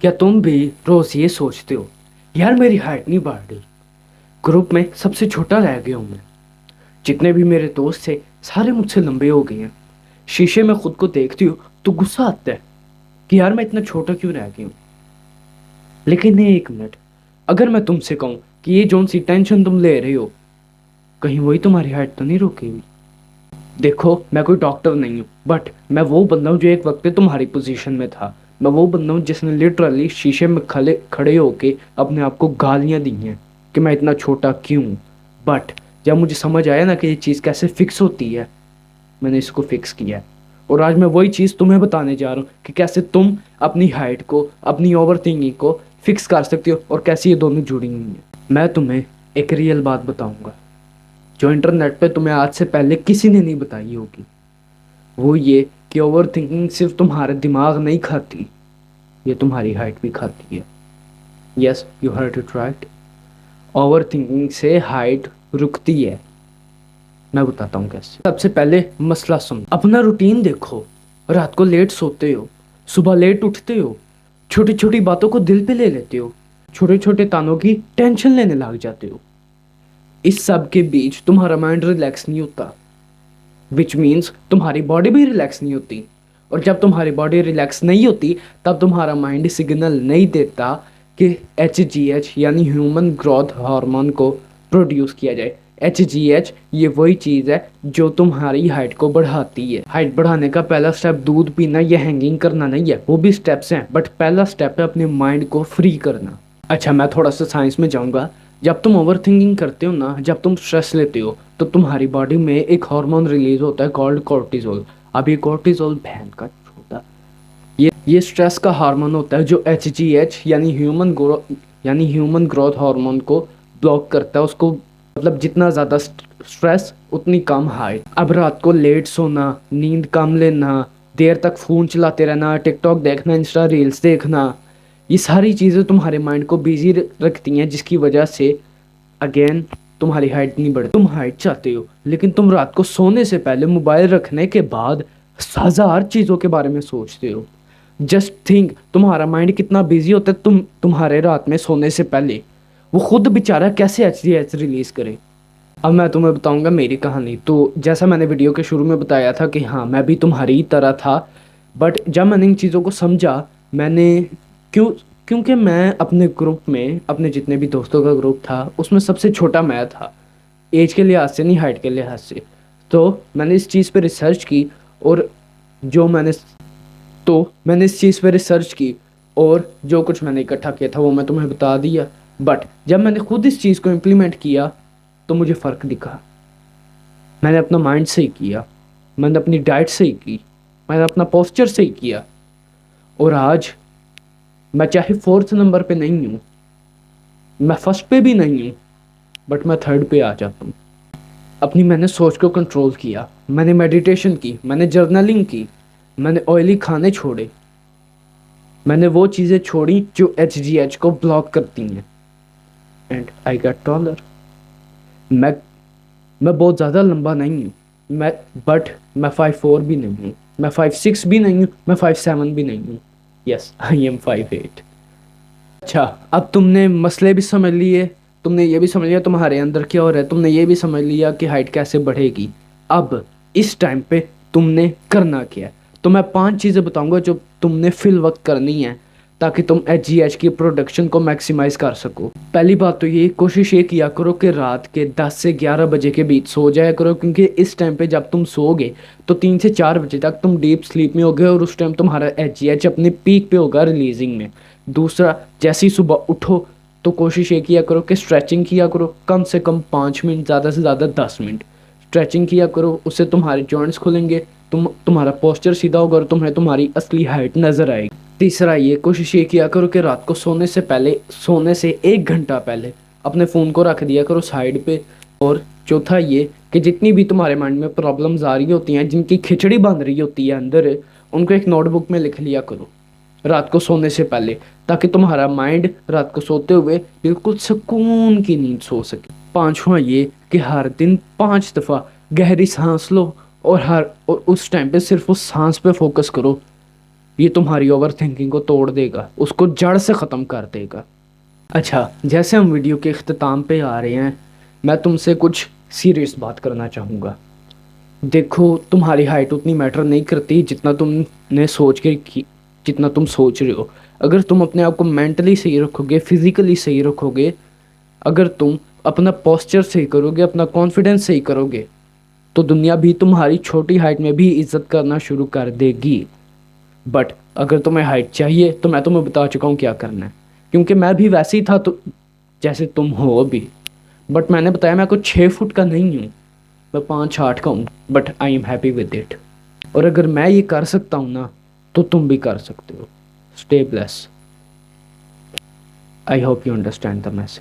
क्या तुम भी रोज ये सोचते हो, यार मेरी हाइट नहीं बढ़ रही, ग्रुप में सबसे छोटा रह गया हूँ मैं। जितने भी मेरे दोस्त थे सारे मुझसे लंबे हो गए हैं। शीशे में खुद को देखती हूँ तो गुस्सा आता है कि यार मैं इतना छोटा क्यों रह गया हूँ। लेकिन ये एक मिनट, अगर मैं तुमसे कहूँ कि ये जोन सी टेंशन तुम ले रहे हो, कहीं वही तुम्हारी हाइट तो नहीं रोकेगी। देखो, मैं कोई डॉक्टर नहीं हूँ, बट मैं वो बंदा हूँ जो एक वक्त पे तुम्हारी पोजीशन में था। मैं वो बंदा हूँ जिसने लिटरली शीशे में खड़े खड़े होके अपने आप को गालियाँ दी हैं कि मैं इतना छोटा क्यों। बट जब मुझे समझ आया ना कि ये चीज़ कैसे फिक्स होती है, मैंने इसको फिक्स किया है। और आज मैं वही चीज़ तुम्हें बताने जा रहा हूँ कि कैसे तुम अपनी हाइट को, अपनी ओवर थिंकिंग को फिक्स कर सकते हो और कैसे ये दोनों जुड़ी हुई हैं। मैं तुम्हें एक रियल बात बताऊंगा जो इंटरनेट पे तुम्हें आज से पहले किसी ने नहीं बताई होगी। वो ये कि ओवर थिंकिंग सिर्फ तुम्हारे दिमाग नहीं खाती, ये तुम्हारी हाइट भी खाती है। Yes, you heard it right. Over thinking से हाइट रुकती है। मैं बताता हूँ कैसे। सबसे पहले मसला सुन, अपना रूटीन देखो। रात को लेट सोते हो, सुबह लेट उठते हो, छोटी छोटी बातों को दिल पे ले लेते हो, छोटे छोटे तानों की टेंशन लेने लग जाते हो। इस सब के बीच तुम्हारा माइंड रिलैक्स नहीं होता, विच मीन्स तुम्हारी बॉडी भी रिलैक्स नहीं होती। और जब तुम्हारी बॉडी रिलैक्स नहीं होती तब तुम्हारा माइंड सिग्नल नहीं देता कि एच यानी ह्यूमन ग्रोथ हार्मोन को प्रोड्यूस किया जाए। एच ये वही चीज़ है जो तुम्हारी हाइट को बढ़ाती है। हाइट बढ़ाने का पहला स्टेप दूध पीना या हैंगिंग करना नहीं है, वो भी स्टेप्स हैं, बट पहला स्टेप है अपने माइंड को फ्री करना। अच्छा, मैं थोड़ा सा साइंस में जाऊंगा। जब तुम ओवर थिंकिंग करते हो ना, जब तुम स्ट्रेस लेते हो, तो तुम्हारी बॉडी में एक हार्मोन रिलीज होता है कॉल्ड कॉर्टिजोल। अब ये कॉर्टिजोल बहन का छोटा, ये स्ट्रेस का हार्मोन होता है जो एच यानी ह्यूमन ग्रोथ हार्मोन को ब्लॉक करता है। उसको मतलब जितना ज़्यादा स्ट्रेस उतनी कम हाइट। अब रात को लेट सोना, नींद कम लेना, देर तक फ़ोन चलाते रहना, टिकटॉक देखना, इंस्टा रील्स देखना, ये सारी चीज़ें तुम्हारे माइंड को बिजी रखती हैं, जिसकी वजह से अगेन तुम्हारी हाइट नहीं बढ़ती। तुम हाइट चाहते हो लेकिन तुम रात को सोने से पहले मोबाइल रखने के बाद 1000 चीज़ों के बारे में सोचते हो। जस्ट थिंक, तुम्हारा माइंड कितना बिजी होता है तुम्हारे रात में सोने से पहले। वो खुद बेचारा कैसे एच रिलीज करे। अब मैं तुम्हें बताऊंगा मेरी कहानी। तो जैसा मैंने वीडियो के शुरू में बताया था कि हाँ, मैं भी तुम्हारी ही तरह था, बट जब मैंने इन चीज़ों को समझा, मैंने क्यों क्योंकि मैं अपने ग्रुप में, अपने जितने भी दोस्तों का ग्रुप था, उसमें सबसे छोटा मैं था, एज के लिहाज से नहीं, हाइट के लिहाज से। तो मैंने इस चीज़ पे रिसर्च की, और जो मैंने मैंने इस चीज़ पे रिसर्च की और जो कुछ मैंने इकट्ठा किया था वो मैं तुम्हें बता दिया। बट जब मैंने खुद इस चीज़ को इम्प्लीमेंट किया तो मुझे फ़र्क दिखा। मैंने अपना माइंड सही किया, मैंने अपनी डाइट सही की, मैंने अपना पोस्चर सही किया, और आज मैं चाहे 4th नंबर पे नहीं हूँ, मैं फर्स्ट पे भी नहीं हूँ, बट मैं 3rd पे आ जाता हूँ। अपनी मैंने सोच को कंट्रोल किया, मैंने मेडिटेशन की, मैंने जर्नलिंग की, मैंने ऑयली खाने छोड़े, मैंने वो चीज़ें छोड़ी जो एच को ब्लॉक करती हैं, एंड आई गेट टॉलर। मैं मैं बहुत ज़्यादा लंबा नहीं हूँ, मैं 5'4" भी नहीं हूँ, मैं 5'6" भी नहीं हूँ, मैं 5'7" भी नहीं हूँ। Yes, I am 5'8". अच्छा, अब तुमने मसले भी समझ लिए, तुमने ये भी समझ लिया तुम्हारे अंदर क्या हो रहा है, तुमने ये भी समझ लिया कि हाइट कैसे बढ़ेगी। अब इस टाइम पे तुमने करना क्या है, तो मैं 5 चीज़ें बताऊंगा जो तुमने फिल वक्त करनी है ताकि तुम एच की प्रोडक्शन को मैक्सिमाइज कर सको। पहली बात तो ये, कोशिश ये किया करो कि रात के 10 से 11 बजे के बीच सो जाया करो, क्योंकि इस टाइम पे जब तुम सोओगे तो 3 से 4 बजे तक तुम डीप स्लीप में होगे, और उस टाइम तुम्हारा एच अपने पीक पे होगा रिलीजिंग में। दूसरा, जैसे ही सुबह उठो तो कोशिश ये किया करो कि स्ट्रेचिंग किया करो, कम से कम 5 मिनट, ज़्यादा से ज़्यादा 10 मिनट स्ट्रेचिंग किया करो। उससे तुम्हारे जॉइंट्स खुलेंगे, तुम्हारा पोस्चर सीधा होगा और तुम्हें तुम्हारी असली हाइट नज़र आएगी। तीसरा, ये कोशिश ये किया करो कि रात को सोने से पहले, सोने से 1 घंटा पहले अपने फ़ोन को रख दिया करो साइड पे। और चौथा ये कि जितनी भी तुम्हारे माइंड में प्रॉब्लम्स आ रही होती हैं, जिनकी खिचड़ी बन रही होती है अंदर, उनको एक नोटबुक में लिख लिया करो रात को सोने से पहले, ताकि तुम्हारा माइंड रात को सोते हुए बिल्कुल सुकून की नींद सो सके। पांचवा ये कि हर दिन 5 दफ़ा गहरी सांस लो, और उस टाइम पे सिर्फ उस सांस पे फोकस करो یہ تمہاری اوور تھنکنگ کو توڑ دے گا, اس کو جڑ سے ختم کر دے گا. اچھا, جیسے ہم ویڈیو کے اختتام پہ آ رہے ہیں, میں تم سے کچھ سیریس بات کرنا چاہوں گا. دیکھو, تمہاری ہائٹ اتنی میٹر نہیں کرتی جتنا جتنا تم سوچ رہے ہو. اگر تم اپنے آپ کو مینٹلی صحیح رکھو گے, فزیکلی صحیح رکھو گے, اگر تم اپنا پوسچر صحیح کرو گے, اپنا کانفیڈنس صحیح کرو گے, تو دنیا بھی تمہاری چھوٹی ہائٹ میں بھی عزت کرنا شروع کر دے گی. بٹ اگر تمہیں ہائٹ چاہیے تو میں تمہیں بتا چکا ہوں کیا کرنا ہے, کیونکہ میں بھی ویسے ہی تھا تو جیسے تم ہو ابھی. بٹ میں نے بتایا میں کوئی 6 فٹ کا نہیں ہوں, میں 5-8 کا ہوں, but I am happy with it. اور اگر میں یہ کر سکتا ہوں نا, تو تم بھی کر سکتے ہو. Stay blessed. I hope you understand the message.